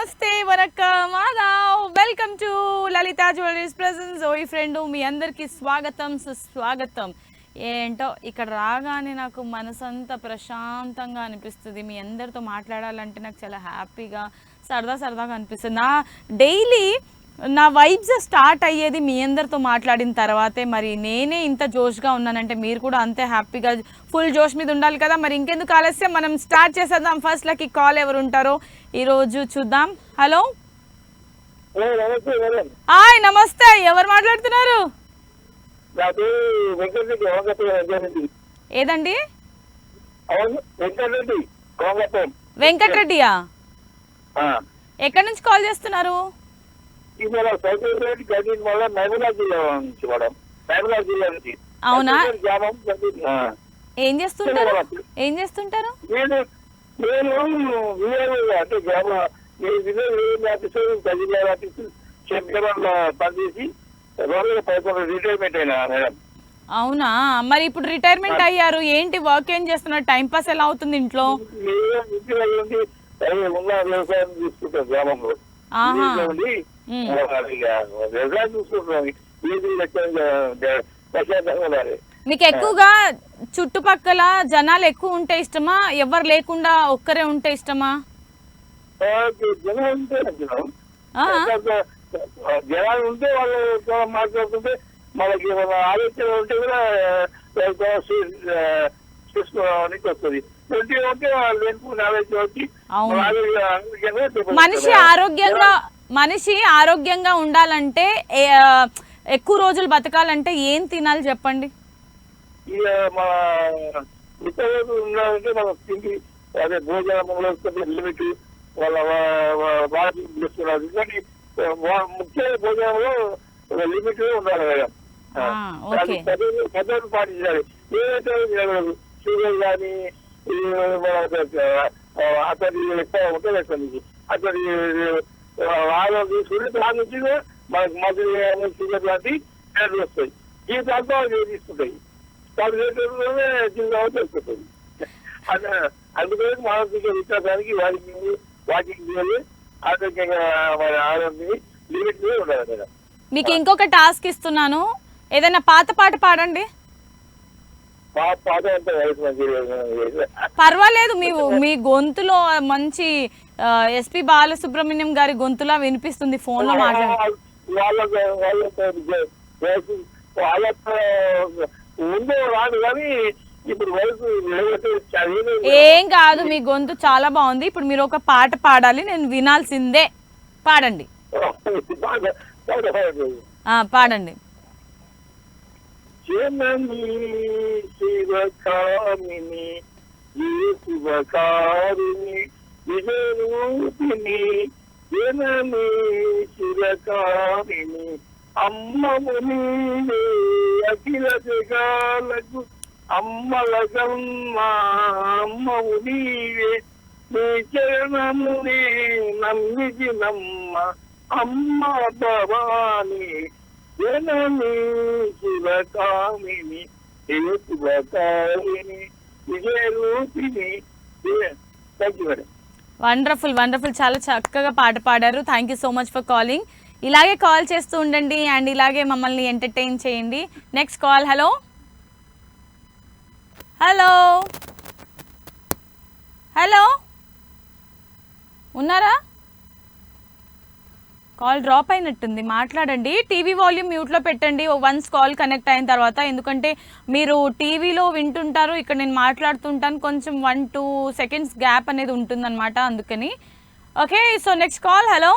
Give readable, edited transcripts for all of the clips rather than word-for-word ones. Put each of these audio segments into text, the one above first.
నమస్తే వరకం ఆదావ్ welcome to Lalitha jewelleries presents ఓయి ఫ్రెండ్ మీ అందరికీ స్వాగతం సుస్వాగతం. ఏంటో ఇక్కడ రాగానే నాకు మనసంతా ప్రశాంతంగా అనిపిస్తుంది. మీ అందరితో మాట్లాడాలంటే నాకు చాలా హ్యాపీగా సరదాగా అనిపిస్తుంది. నా డైలీ నా వైబ్స్ స్టార్ట్ అయ్యేది మీ అందరితో మాట్లాడిన తర్వాతే. మరి నేనే ఇంత జోష్గా ఉన్నానంటే మీరు కూడా అంతే హ్యాపీగా ఫుల్ జోష్ మీద ఉండాలి కదా. మరి ఇంకెందుకు ఆలస్యం, మనం స్టార్ట్ చేసేద్దాం. ఫస్ట్ లకి కాల్ ఎవరు ఉంటారో ఈరోజు చూద్దాం. హలో, హాయ్, నమస్తే. ఎవరు మాట్లాడుతున్నారు? ఏదండి? వెంకటరెడ్డియా? ఎక్కడి నుంచి కాల్ చేస్తున్నారు? అవునా, ఏం చేస్తుంటారు? అవునా, మరి ఇప్పుడు రిటైర్మెంట్ అయ్యారు, ఏంటి వర్క్ ఏం చేస్తున్నారు? టైం పాస్ ఎలా అవుతుంది ఇంట్లో? మీకు ఎక్కువగా చుట్టుపక్కల జనాలు ఎక్కువ ఉంటే ఇష్టమా, ఎవరు లేకుండా ఒక్కరే ఉంటే ఇష్టమా? జనాలు ఉంటే వాళ్ళు మాట్లాడుతుంటే మనకి ఆలోచన ఉంటే కూడా చూసుకోవడానికి వస్తుంది. మనిషి ఆరోగ్యంగా ఉండాలంటే, ఎక్కువ రోజులు బతకాలంటే ఏం తినాలి చెప్పండి? ఇక మన ఇతరులు ఉండాలంటే మనం తిండి అదే భోజనంలో లిమిట్ వాళ్ళ వాడుతున్నారు. ఎందుకంటే ముఖ్య భోజనంలో లిమిట్ ఉండాలి కదా, పద్ధతులు పాటించాలి. ఏదైతే షుగర్ కానీ అతని ఎక్కువ ఉంటుంది, అతని ఆరోగ్యం తీసుకుంటే దాని నుంచి మనకు మధ్య షుగర్ లాంటి వ్యాధులు వస్తాయి. ఈ ప్రాంతాలు తీసుకుంటాయి, దాని రేట్లోనే జీవితం తెలుసుకుంటుంది. అందుకని మానసిక వికాసానికి వాకింగ్ చేయాలి, ఆరోగ్యంగా మన ఆరోగ్యం లిమిట్ ఉండాలి కదా. మీకు ఇంకొక టాస్క్ ఇస్తున్నాను, ఏదైనా పాత పాట పాడండి. పర్వాలేదు, మీ గొంతులో మంచి ఎస్పి బాలసుబ్రహ్మణ్యం గారి గొంతులా వినిపిస్తుంది ఫోన్ లో మాట్లాడు. ఏం కాదు, మీ గొంతు చాలా బాగుంది. ఇప్పుడు మీరు ఒక పాట పాడాలి, నేను వినాల్సిందే. పాడండి. పాడండి. జననీ శివకామిని శివకారిణి విజయరూపిణి, జననీ శివకామిని అమ్మము నీవే, అఖిల జగాలకు అమ్మలగమ్మ అమ్మము నీవే, నీ చరణమునే నమ్మిదినమ్మ అమ్మ భవాని, జననీ శివకామిని శివకారిణి విజయరూపిణి. వండర్ఫుల్ వండర్ఫుల్, చాలా చక్కగా పాట పాడారు. Thank you so much for calling. ఇలాగే కాల్ చేస్తూ ఉండండి అండ్ ఇలాగే మమ్మల్ని ఎంటర్టైన్ చేయండి. Next call. Hello hello hello, ఉన్నారా? కాల్ డ్రాప్ అయినట్టుంది, మాట్లాడండి. టీవీ వాల్యూమ్ మ్యూట్లో పెట్టండి వన్స్ కాల్ కనెక్ట్ అయిన తర్వాత, ఎందుకంటే మీరు టీవీలో వింటుంటారు, ఇక్కడ నేను మాట్లాడుతుంటాను, కొంచెం 1-2 సెకండ్స్ గ్యాప్ అనేది ఉంటుందన్నమాట, అందుకని. Okay, so next call. Hello.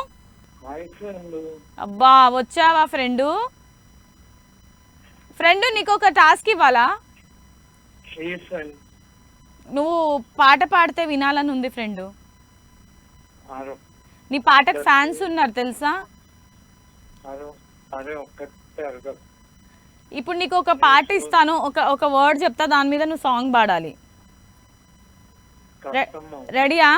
అబ్బా, వచ్చావా ఫ్రెండు? నీకు ఒక టాస్క్ ఇవ్వాలా? నువ్వు పాట పాడితే వినాలని ఉంది ఫ్రెండు. నీ పాటకు ఫ్యాన్స్ ఉన్నారు తెలుసా? ఇప్పుడు నీకు ఒక పాట ఇస్తాను, ఒక వర్డ్ చెప్తా, దాని మీద నువ్వు సాంగ్ పాడాలి. రెడీయా?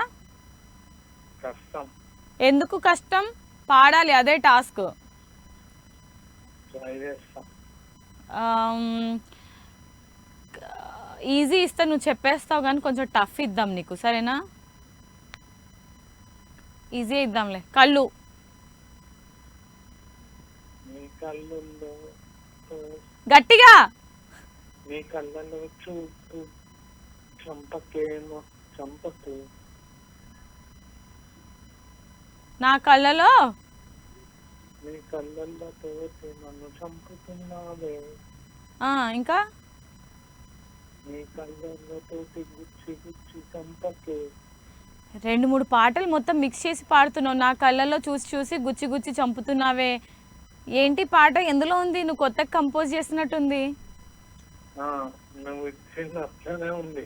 ఎందుకు కష్టం, పాడాలి, అదే టాస్క్. ఈజీ ఇస్తే నువ్వు చెప్పేస్తావు, కానీ కొంచెం టఫ్ ఇద్దాం నీకు, సరేనా? ఈజీ ఇద్దాంలే. కళ్ళు. నీ కళ్ళల్లో గట్టిగా. నీ కళ్ళలో చూపు చంపకేమో చంపకు. నా కళ్ళలో. నీ కళ్ళల్లో తోటి నన్ను చంపుతున్నావే. ఇంకా నీ కళ్ళల్లో తోటి గుచ్చి గుచ్చి చంపకే. 2-3 పాటలు మొత్తం మిక్స్ చేసి పాడుతున్నావు. నా కళ్ళల్లో చూసి చూసి గుచ్చి గుచ్చి చంపుతున్నావే. ఏంటి పాట ఎందులో ఉంది? నువ్వు కొత్తగా కంపోజ్ చేసినట్టుంది. నువ్వు ఇచ్చింది అట్లనే ఉంది.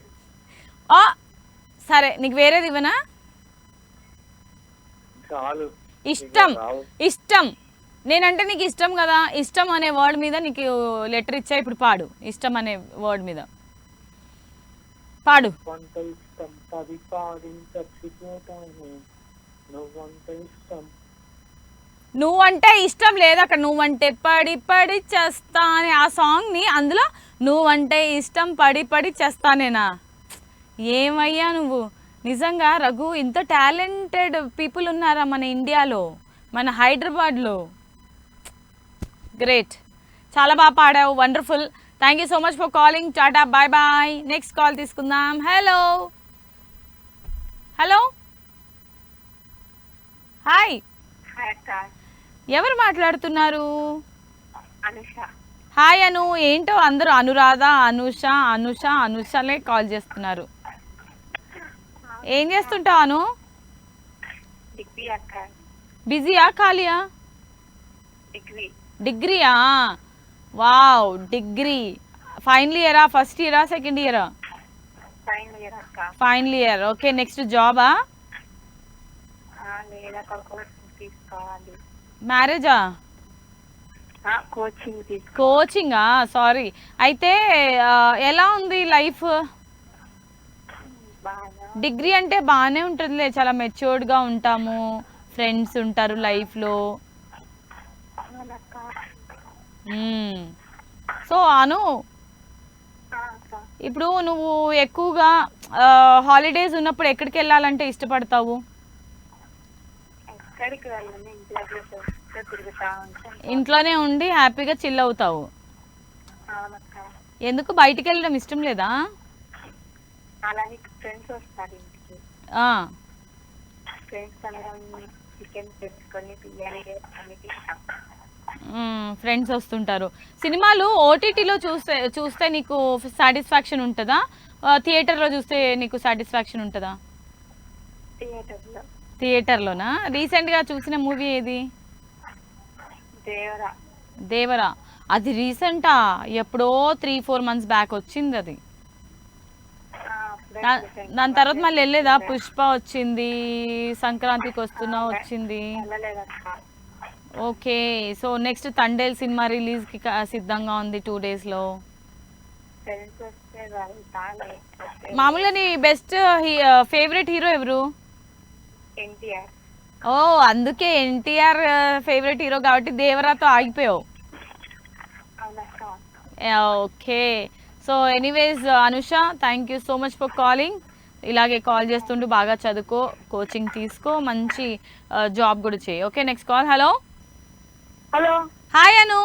సరే నీకు వేరేది ఇవ్వనా? చాలు. ఇష్టం. ఇష్టం నేనంటే నీకు ఇష్టం కదా. ఇష్టం అనే వర్డ్ మీద నీకు లెటర్ ఇచ్చా. ఇప్పుడు పాడు. ఇష్టం అనే వర్డ్ మీద పాడు. వంట ఇష్టం పది పాడి చచ్చిపోతాను. నువ్వంటే ఇష్టం. నువ్వంటే ఇష్టం లేదు అక్కడ. నువ్వంటే పడి పడి చేస్తా అని ఆ సాంగ్ని అందులో నువ్వంటే ఇష్టం పడి పడి చేస్తానేనా? ఏమయ్యా నువ్వు నిజంగా రఘు. ఇంత టాలెంటెడ్ పీపుల్ ఉన్నారా మన ఇండియాలో, మన హైదరాబాద్లో. గ్రేట్. చాలా బాగా పాడావు. Wonderful. Thank you so much for calling. Tata bye bye. Next call తీసుకుందాం. Hello hello hi. ఎవరు మాట్లాడుతున్నారు? హాయ్ అను. ఏంటో అందరూ అనురాధ, అనుష, అనుష, అనుషలే కాల్ చేస్తున్నారు. ఏం చేస్తుంటావు అను? బిజీయా ఖాళీయా? డిగ్రీయా? Wow, degree. ఫైనల్ ఇయరా? ఫస్ట్ ఇయరా? సెకండ్ ఇయరా? Final year. ఓకే. నెక్స్ట్ జాబా? మ్యారేజా? కోచింగా? సారీ. అయితే ఎలా ఉంది లైఫ్? డిగ్రీ అంటే బాగానే ఉంటుందిలే. చాలా మెచ్యూర్డ్గా ఉంటాము, ఫ్రెండ్స్ ఉంటారు లైఫ్లో. సో అను, ఇప్పుడు నువ్వు ఎక్కువగా హాలిడేస్ ఉన్నప్పుడు ఎక్కడికి వెళ్ళాలంటే ఇష్టపడతావు? ఇంట్లోనే ఉండి హ్యాపీగా చిల్ అవుతావు. ఎందుకు బయటికి వెళ్ళడం ఇష్టం లేదా? ఫ్రెండ్స్ వస్తుంటారు. సినిమాలు ఓటీటీలో చూస్తే నీకు సాటిస్ఫాక్షన్ ఉంటుందా? థియేటర్లో చూస్తే నీకు సాటిస్ఫాక్షన్ ఉంటుందా? థియేటర్లోనా? రీసెంట్గా చూసిన మూవీ ఏది? దేవరా. అది రీసెంటా? ఎప్పుడో 3-4 months బ్యాక్ వచ్చింది అది. దాని తర్వాత మళ్ళీ వెళ్ళలేదా? పుష్ప వచ్చింది, సంక్రాంతికి వస్తున్నా వచ్చింది. Okay. So next Thandel cinema రిలీజ్కి సిద్ధంగా ఉంది 2 daysలో. మామూలుగా నీ బెస్ట్ ఫేవరెట్ హీరో ఎవరు? ఓ, అందుకే ఎన్టీఆర్ ఫేవరెట్ హీరో కాబట్టి దేవరాతో ఆగిపోయావు. Okay. So anyways Anusha, thank you so much for calling. ఇలాగే కాల్ చేస్తుంటూ బాగా చదువుకో, కోచింగ్ తీసుకో, మంచి జాబ్ కూడా చేయి. Okay. Next call. Hello hello. Hi Anu.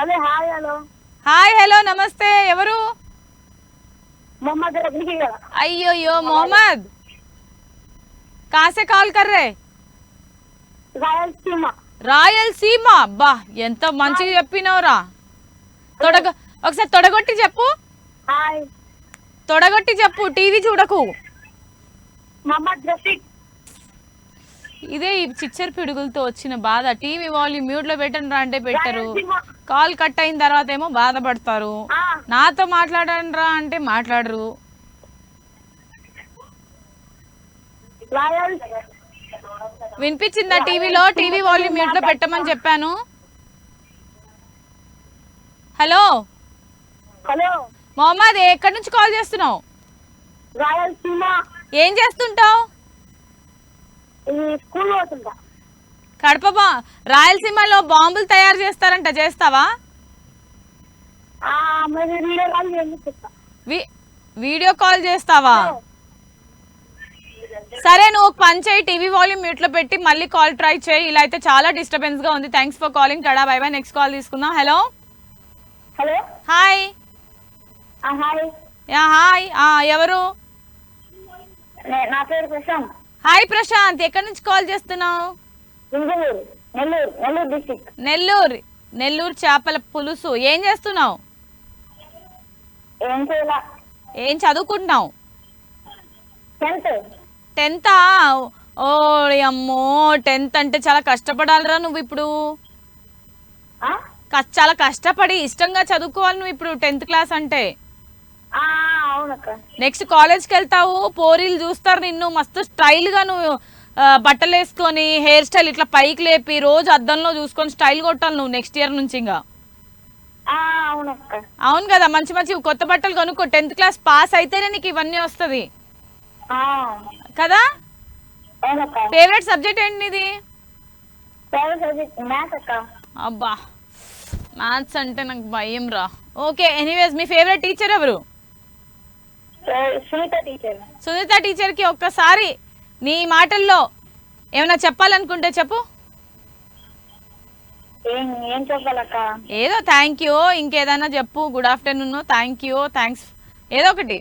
అదే హాయ్. హలో. హాయ్ హలో నమస్తే. ఎవరు? మొహమ్మద్ రఫీ. అయ్యోయ్యో మొహమ్మద్, कहाँ से कॉल कर रहे? రాయలసీమ. రాయలసీమ. అబ్బా ఎంత మంచిగా చెప్పినవురా. ఒకసారి తొడగొట్టి చెప్పు. హాయ్. తొడగొట్టి చెప్పు, టీవీ చూడకు. మొహమ్మద్ రఫీక్. ఇదే ఈ చిచ్చర్ పిడుగులతో వచ్చిన బాధ. టీవీ వాల్యూమ్ మ్యూట్ లో పెట్టండి రా అంటే పెట్టరు. కాల్ కట్ అయిన తర్వాత ఏమో బాధపడతారు. నాతో మాట్లాడండి రా అంటే మాట్లాడరు. వినిపించిందా? టీవీలో టీవీ వాల్యూమ్ మ్యూట్ లో పెట్టమని చెప్పాను. Hello hello. మొహమ్మద్, ఎక్కడి నుంచి కాల్ చేస్తున్నావు? రాయలసీమ. ఏం చేస్తుంటావు? స్కూల్ పోతుంటా. కడప రాయలసీమలో బాంబులు తయారు చేస్తారంట, చేస్తావా? వీడియో కాల్ చేస్తావా? సరే నువ్వు ఒక పని చేయి, టీవీ వాల్యూమ్ మ్యూట్ లో పెట్టి మళ్ళీ కాల్ ట్రై చేయి. ఇలా అయితే చాలా డిస్టర్బెన్స్ గా ఉంది. Thanks for calling. Tata bye bye. Next call తీసుకుందాం. Hello hello hi. Hi yeah hi. ఎవరు? నా పేరు ప్రశాంత్. హాయ్ ప్రశాంత్, ఎక్కడి నుంచి కాల్ చేస్తున్నావు? Engineer, Nellore district. నెల్లూరు చేపల పులుసు. ఏం చేస్తున్నావు? ఏం చేయాల? ఏం చదువుకుంటున్నావు? 10th. 10th? ఓ అమ్మో, 10th అంటే చాలా కష్టపడాలిరా నువ్వు ఇప్పుడు. చాలా కష్టపడి ఇష్టంగా చదువుకోవాలి నువ్వు ఇప్పుడు 10th క్లాస్ అంటే. అవునక్క. నెక్స్ట్ కాలేజ్కి వెళ్తావు, పోరీలు చూస్తారు నిన్ను, మస్తు స్టైల్గా నువ్వు బట్టలు వేసుకొని హెయిర్ స్టైల్ ఇట్లా పైకి లేపి రోజు అద్దంలో చూసుకొని స్టైల్ కొట్టాలి నువ్వు నెక్స్ట్ ఇయర్ నుంచి. ఇంకా అవునక్క. అవును కదా, మంచి మంచి కొత్త బట్టలు కొనుక్కో. 10th క్లాస్ పాస్ అయితేనే నీకు ఇవన్నీ వస్తుంది కదా. అవునక్క. ఫేవరెట్ సబ్జెక్ట్ ఏంటి నీది? ఫేవరెట్ సబ్జెక్ట్ మ్యాథ్స్ అక్క. అబ్బా, మ్యాథ్స్ అంటే నాకు భయం రా. ఓకే, ఎనీవేస్ మీ ఫేవరెట్ టీచర్ ఎవరు? సునీత టీచర్. సునీత టీచర్కి ఒక్కసారి నీ మాటల్లో ఏమైనా చెప్పాలనుకుంటే చెప్పు. ఏం చెప్పాలక్క? ఏదో థ్యాంక్ యూ, ఇంకేదైనా చెప్పు. Good afternoon, thank you, thanks, ఏదో ఒకటి.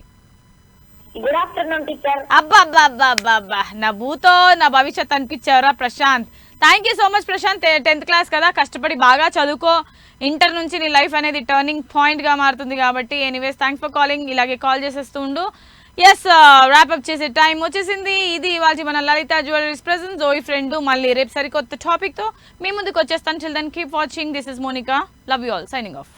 Good afternoon teacher. అబ్బా అబ్బా అబ్బా అబ్బా అబ్బా, నా భూతో నా భవిష్యత్ అనిపించారా Prashant. Thank you so much Prashant. 10th class కదా, కష్టపడి బాగా చదువుకో. ఇంటర్ నుంచి నీ లైఫ్ అనేది టర్నింగ్ పాయింట్గా మారుతుంది కాబట్టి. Anyways thanks for calling. ఇలాగే కాల్ చేసేస్తూ ఉండు. ఎస్, ర్యాప్అప్ చేసే టైం వచ్చేసింది. ఇది ఇవాళ మన లలిత జ్యువెలరీస్ ప్రెజెంట్ జోయి ఫ్రెండ్. మళ్ళీ రేపు సరికొత్త టాపిక్తో మీ ముందుకు వచ్చేస్తాను. Children keep watching. This is Monica. Love you all. Signing of.